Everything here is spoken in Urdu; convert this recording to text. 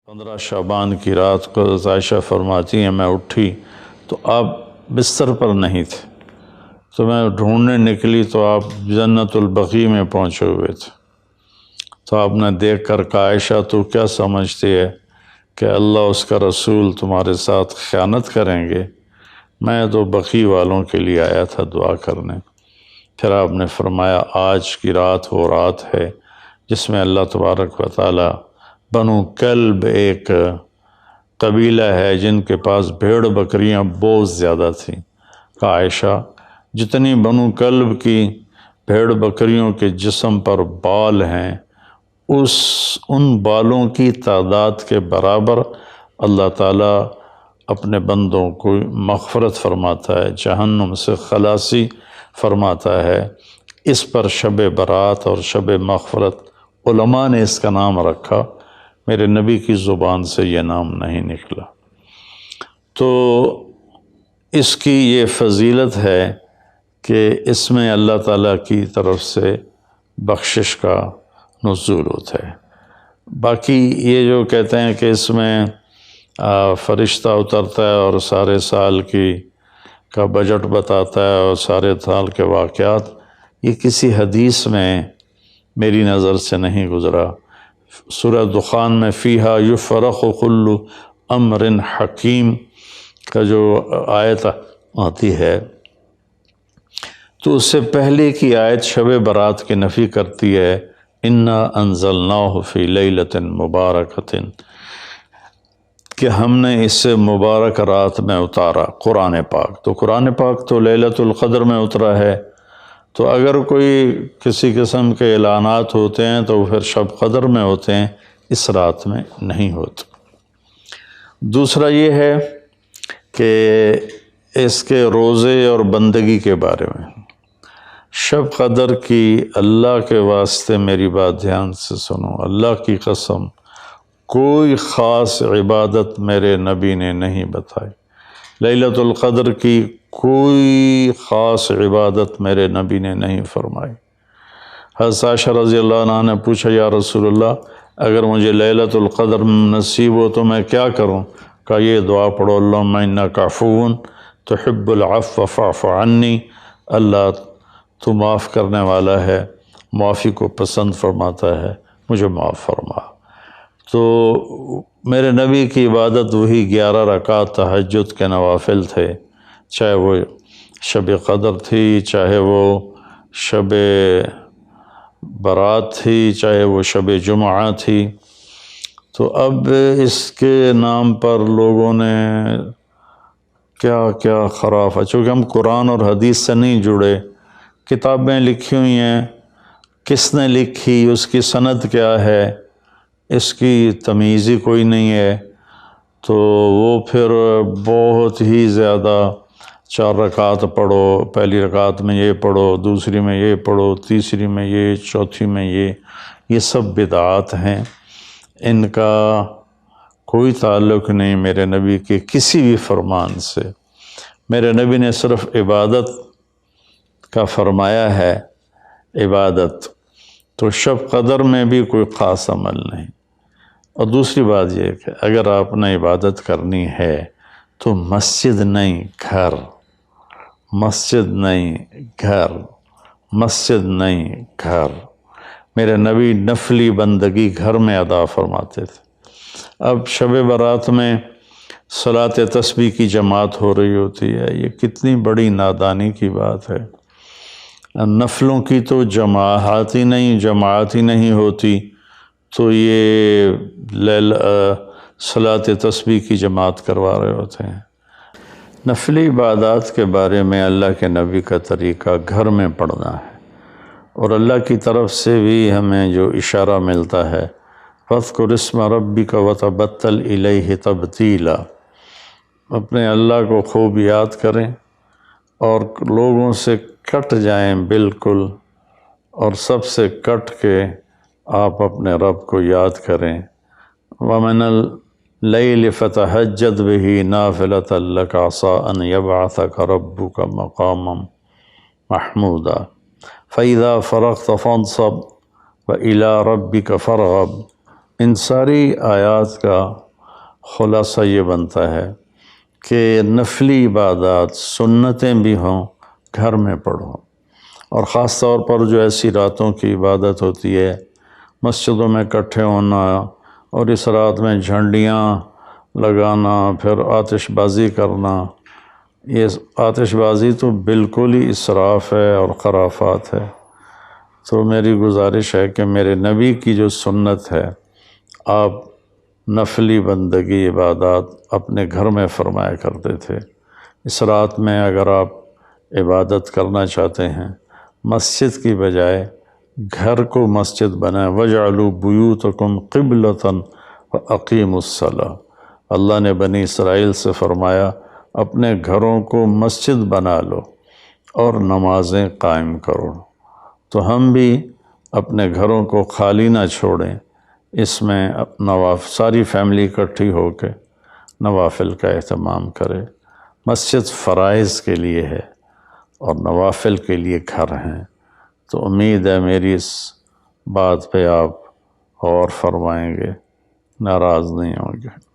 15 شعبان کی رات کو عائشہ فرماتی ہیں میں اٹھی تو آپ بستر پر نہیں تھے، تو میں ڈھونڈنے نکلی تو آپ جنت البقیع میں پہنچے ہوئے تھے۔ تو آپ نے دیکھ کر کہا عائشہ تو کیا سمجھتی ہے کہ اللہ اس کا رسول تمہارے ساتھ خیانت کریں گے؟ میں تو بقیع والوں کے لیے آیا تھا دعا کرنے۔ پھر آپ نے فرمایا آج کی رات وہ رات ہے جس میں اللہ تبارک و تعالی بنو کلب ایک قبیلہ ہے جن کے پاس بھیڑ بکریاں بہت زیادہ تھیں، کہا عائشہ جتنی بنو کلب کی بھیڑ بکریوں کے جسم پر بال ہیں ان بالوں کی تعداد کے برابر اللہ تعالیٰ اپنے بندوں کو مغفرت فرماتا ہے، جہنم سے خلاصی فرماتا ہے۔ اس پر شب برات اور شب مغفرت علماء نے اس کا نام رکھا، میرے نبی کی زبان سے یہ نام نہیں نکلا۔ تو اس کی یہ فضیلت ہے کہ اس میں اللہ تعالیٰ کی طرف سے بخشش کا نزول ہوتا ہے۔ باقی یہ جو کہتے ہیں کہ اس میں فرشتہ اترتا ہے اور سارے سال کا بجٹ بتاتا ہے اور سارے سال کے واقعات، یہ کسی حدیث میں میری نظر سے نہیں گزرا۔ سورہ دخان میں فیہا یفرق کل امر حکیم کا جو آیت آتی ہے تو اس سے پہلے کی آیت شب برات کی نفی کرتی ہے، انا انزلناہ فی لیلۃ مبارکۃ، کہ ہم نے اس سے مبارک رات میں اتارا قرآن پاک۔ تو قرآن پاک تو لیلۃ القدر میں اترا ہے، تو اگر کوئی کسی قسم کے اعلانات ہوتے ہیں تو پھر شب قدر میں ہوتے ہیں، اس رات میں نہیں ہوتے۔ دوسرا یہ ہے کہ اس کے روزے اور بندگی کے بارے میں، شب قدر کی اللہ کے واسطے میری بات دھیان سے سنو، اللہ کی قسم کوئی خاص عبادت میرے نبی نے نہیں بتائی، لیلۃ القدر کی کوئی خاص عبادت میرے نبی نے نہیں فرمائی۔ حضرت عائشہ رضی اللہ عنہ نے پوچھا یا رسول اللہ اگر مجھے لیلۃ القدر نصیب ہو تو میں کیا کروں؟ کہا یہ دعا پڑھو، اللہم انک عفو تحب العفو فاعف عنی، اللہ تو معاف کرنے والا ہے، معافی کو پسند فرماتا ہے، مجھے معاف فرما۔ تو میرے نبی کی عبادت وہی 11 رکعت تہجد کے نوافل تھے، چاہے وہ شب قدر تھی، چاہے وہ شب برات تھی، چاہے وہ شب جمعہ تھی۔ تو اب اس کے نام پر لوگوں نے کیا کیا خرافہ، چونکہ ہم قرآن اور حدیث سے نہیں جڑے، کتابیں لکھی ہوئی ہیں، کس نے لکھی، اس کی سند کیا ہے، اس کی تمیز ہی کوئی نہیں ہے، تو وہ پھر بہت ہی زیادہ 4 رکعت پڑھو، پہلی رکعت میں یہ پڑھو، دوسری میں یہ پڑھو، تیسری میں یہ، چوتھی میں یہ سب بدعات ہیں، ان کا کوئی تعلق نہیں میرے نبی کے کسی بھی فرمان سے۔ میرے نبی نے صرف عبادت کا فرمایا ہے، عبادت تو شب قدر میں بھی کوئی خاص عمل نہیں۔ اور دوسری بات یہ کہ اگر آپ نے عبادت کرنی ہے تو مسجد نہیں گھر، مسجد نہیں گھر، مسجد نہیں گھر۔ میرے نبی نفلی بندگی گھر میں ادا فرماتے تھے۔ اب شب برات میں صلاۃ تسبیح کی جماعت ہو رہی ہوتی ہے، یہ کتنی بڑی نادانی کی بات ہے۔ نفلوں کی تو جماعت ہی نہیں ہوتی، تو یہ صلاۃ تسبیح کی جماعت کروا رہے ہوتے ہیں۔ نفلی عبادات کے بارے میں اللہ کے نبی کا طریقہ گھر میں پڑھنا ہے، اور اللہ کی طرف سے بھی ہمیں جو اشارہ ملتا ہے فَاذْكُرِ اسْمَ رَبِّكَ وَتَبَتَّلْ إِلَيْهِ تَبْتِيلًا، اپنے اللہ کو خوب یاد کریں اور لوگوں سے کٹ جائیں بالکل، اور سب سے کٹ کے آپ اپنے رب کو یاد کریں۔ وَمِنَ اللَّيْلِ فَتَهَجَّدْ بِهِ نَافِلَةً لَكَ عَسَىٰ أَن يَبْعَثَكَ رَبُّكَ مَقَامًا مَحْمُودًا فَإِذَا فَرَغْتَ فَانْصَبْ وَإِلَىٰ رَبِّكَ فَارْغَب ان ساری آیات کا خلاصہ یہ بنتا ہے کہ نفلی عبادات سنتیں بھی ہوں گھر میں پڑھو، اور خاص طور پر جو ایسی راتوں کی عبادت ہوتی ہے، مسجدوں میں اکٹھے ہونا اور اس رات میں جھنڈیاں لگانا، پھر آتش بازی کرنا، یہ آتش بازی تو بالکل ہی اسراف ہے اور خرافات ہے۔ تو میری گزارش ہے کہ میرے نبی کی جو سنت ہے، آپ نفلی بندگی عبادات اپنے گھر میں فرمایا کرتے تھے۔ اس رات میں اگر آپ عبادت کرنا چاہتے ہیں، مسجد کی بجائے گھر کو مسجد بنائیں۔ وَجْعَلُوا بُيُوتَكُمْ قِبْلَةً وَأَقِيمُوا الصَّلَاةَ۔ اللہ نے بنی اسرائیل سے فرمایا اپنے گھروں کو مسجد بنا لو اور نمازیں قائم کرو۔ تو ہم بھی اپنے گھروں کو خالی نہ چھوڑیں، اس میں ساری فیملی اکٹھی ہو کے نوافل کا اہتمام کرے۔ مسجد فرائض کے لیے ہے اور نوافل کے لیے گھر ہیں۔ تو امید ہے میری اس بات پہ آپ غور فرمائیں گے، ناراض نہیں ہوں گے۔